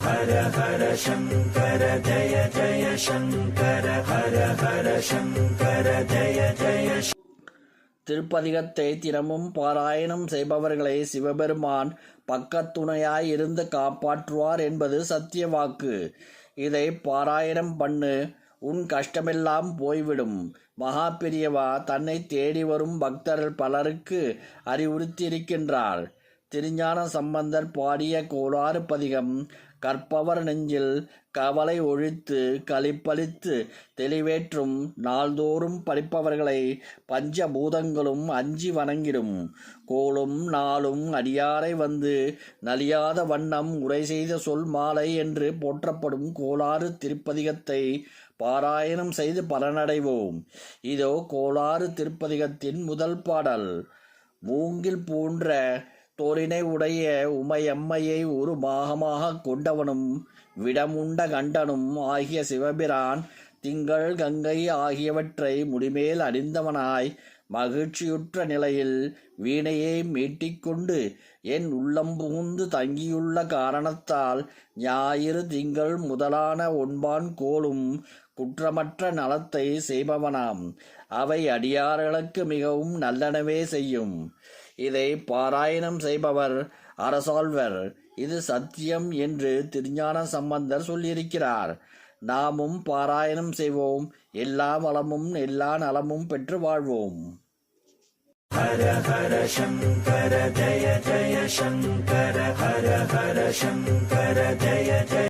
ஹர ஹர சங்கர ஜய ஜய சங்கர ஹர ஹர சங்கர ஜய ஜய. திருப்பதிகத்தை தினமும் பாராயணம் செய்பவர்களை சிவபெருமான் பக்கத்துணையாய் இருந்து காப்பாற்றுவார் என்பது சத்திய வாக்கு. இதை பாராயணம் பண்ணு, உன் கஷ்டமெல்லாம் போய்விடும். மகா பெரியவா தன்னை தேடி வரும் பக்தர்கள் பலருக்கு அறிவுறுத்தியிருக்கின்றார். திருஞான சம்பந்தர் பாடிய கோளாறு பதிகம் கற்பவர் நெஞ்சில் கவலை ஒழித்து களிப்பளித்து தெளிவேற்றும். நாள்தோறும் படிப்பவர்களை பஞ்சபூதங்களும் அஞ்சி வணங்கிடும். கோளும் நாளும் அடியாரை வந்து நலியாத வண்ணம் உரை செய்த சொல் மாலை என்று போற்றப்படும் கோளாறு திருப்பதிகத்தை பாராயணம் செய்து பலனடைவோம். இதோ கோளாறு திருப்பதிகத்தின் முதல் பாடல். மூங்கில் போன்ற தோளினை உடைய உமையம்மையை ஒரு பாகமாக கொண்டவனும் விடமுண்ட கண்டனும் ஆகிய சிவபிரான் திங்கள் கங்கை ஆகியவற்றை முடிமேல் அணிந்தவனாய் மகிழ்ச்சியுற்ற நிலையில் வீணையை மீட்டிக்கொண்டு என் உள்ளம் புகுந்து தங்கியுள்ள காரணத்தால் ஞாயிறு திங்கள் முதலான ஒன்பான் கோளும் குற்றமற்ற நலத்தை செய்பவனாம். அவை அடியார்களுக்கு மிகவும் நல்லனவே செய்யும். இதை பாராயணம் செய்பவர் அரசாள்வர். இது சத்தியம் என்று திருஞான சம்பந்தர் சொல்லியிருக்கிறார். நாமும் பாராயணம் செய்வோம். எல்லா வளமும் எல்லா நலமும் பெற்று வாழ்வோம். ஹர ஹர சங்கர ஜய ஜய சங்கர ஹர ஹர சங்கர ஜய ஜய.